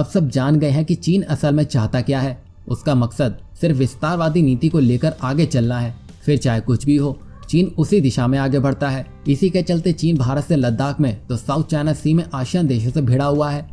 अब सब जान गए हैं कि चीन असल में चाहता क्या है। उसका मकसद सिर्फ विस्तारवादी नीति को लेकर आगे चलना है, फिर चाहे कुछ भी हो चीन उसी दिशा में आगे बढ़ता है। इसी के चलते चीन भारत से लद्दाख में तो साउथ चाइना सी में आसियान देशों से भिड़ा हुआ है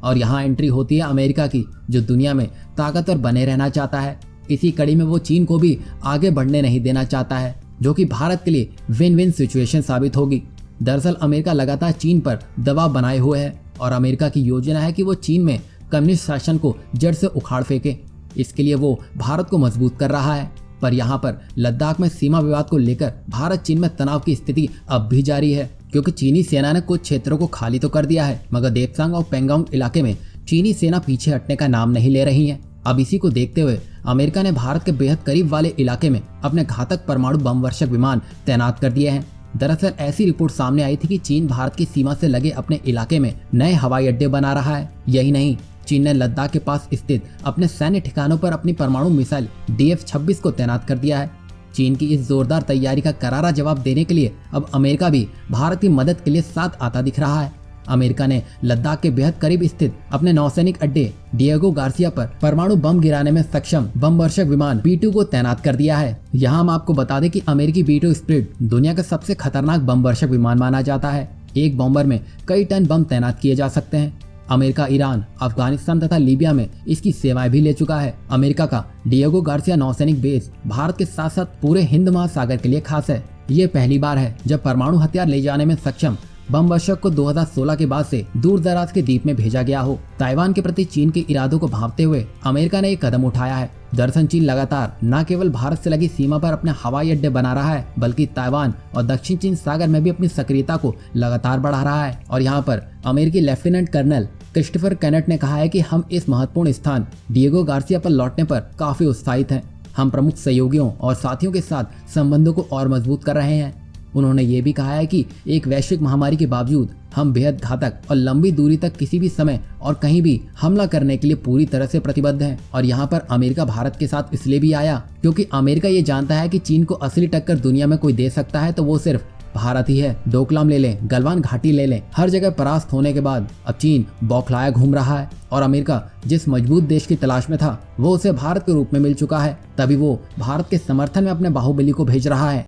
और यहाँ एंट्री होती है अमेरिका की, जो दुनिया में ताकतवर बने रहना चाहता है। इसी कड़ी में वो चीन को भी आगे बढ़ने नहीं देना चाहता है, जो कि भारत के लिए विन विन सिचुएशन साबित होगी। दरअसल अमेरिका लगातार चीन पर दबाव बनाए हुए है और अमेरिका की योजना है कि वो चीन में कम्युनिस्ट शासन को जड़ से उखाड़ फेंके। इसके लिए वो भारत को मजबूत कर रहा है। पर यहाँ पर लद्दाख में सीमा विवाद को लेकर भारत चीन में तनाव की स्थिति अब भी जारी है, क्योंकि चीनी सेना ने कुछ क्षेत्रों को खाली तो कर दिया है, मगर देपसांग और पेंगोंग इलाके में चीनी सेना पीछे हटने का नाम नहीं ले रही है। अब इसी को देखते हुए अमेरिका ने भारत के बेहद करीब वाले इलाके में अपने घातक परमाणु बम वर्षक विमान तैनात कर दिए हैं। दरअसल ऐसी रिपोर्ट सामने आई थी कि चीन भारत की सीमा से लगे अपने इलाके में नए हवाई अड्डे बना रहा है। यही नहीं, चीन ने लद्दाख के पास स्थित अपने सैन्य ठिकानों पर अपनी परमाणु मिसाइल DF-26 को तैनात कर दिया है। चीन की इस जोरदार तैयारी का करारा जवाब देने के लिए अब अमेरिका भी भारत की मदद के लिए साथ आता दिख रहा है। अमेरिका ने लद्दाख के बेहद करीब स्थित अपने नौसैनिक अड्डे डिएगो गार्सिया पर परमाणु बम गिराने में सक्षम बम वर्षक विमान B-2 को तैनात कर दिया है। यहाँ हम आपको बता दें कि अमेरिकी B-2 स्पिरिट दुनिया का सबसे खतरनाक बम वर्षक विमान माना जाता है। एक बॉम्बर में कई टन बम तैनात किए जा सकते हैं। अमेरिका ईरान, अफगानिस्तान तथा लीबिया में इसकी सेवाएं भी ले चुका है। अमेरिका का डिएगो गार्सिया नौसैनिक बेस भारत के साथ साथ पूरे हिंद महासागर के लिए खास है। ये पहली बार है जब परमाणु हथियार ले जाने में सक्षम बम वर्षक को 2016 के बाद से दूर दराज के द्वीप में भेजा गया हो। ताइवान के प्रति चीन के इरादों को भांपते हुए अमेरिका ने एक कदम उठाया है। दरअसल चीन लगातार न केवल भारत से लगी सीमा पर अपने हवाई अड्डे बना रहा है, बल्कि ताइवान और दक्षिण चीन सागर में भी अपनी सक्रियता को लगातार बढ़ा रहा है। और यहाँ पर अमेरिकी लेफ्टिनेंट कर्नल क्रिस्टोफर कैनेट ने कहा है कि हम इस महत्वपूर्ण स्थान डिएगो गार्सिया पर लौटने पर काफी उत्साहित हैं। हम प्रमुख सहयोगियों और साथियों के साथ संबंधों को और मजबूत कर रहे हैं। उन्होंने ये भी कहा है कि एक वैश्विक महामारी के बावजूद हम बेहद घातक और लंबी दूरी तक किसी भी समय और कहीं भी हमला करने के लिए पूरी तरह से प्रतिबद्ध हैं। और यहाँ पर अमेरिका भारत के साथ इसलिए भी आया क्योंकि अमेरिका ये जानता है कि चीन को असली टक्कर दुनिया में कोई दे सकता है तो वो सिर्फ भारत ही है। डोकलाम ले लें, गलवान घाटी ले लें, हर जगह परास्त होने के बाद अब चीन बौखलाया घूम रहा है और अमेरिका जिस मजबूत देश की तलाश में था वो उसे भारत के रूप में मिल चुका है। तभी वो भारत के समर्थन में अपने बाहुबली को भेज रहा है।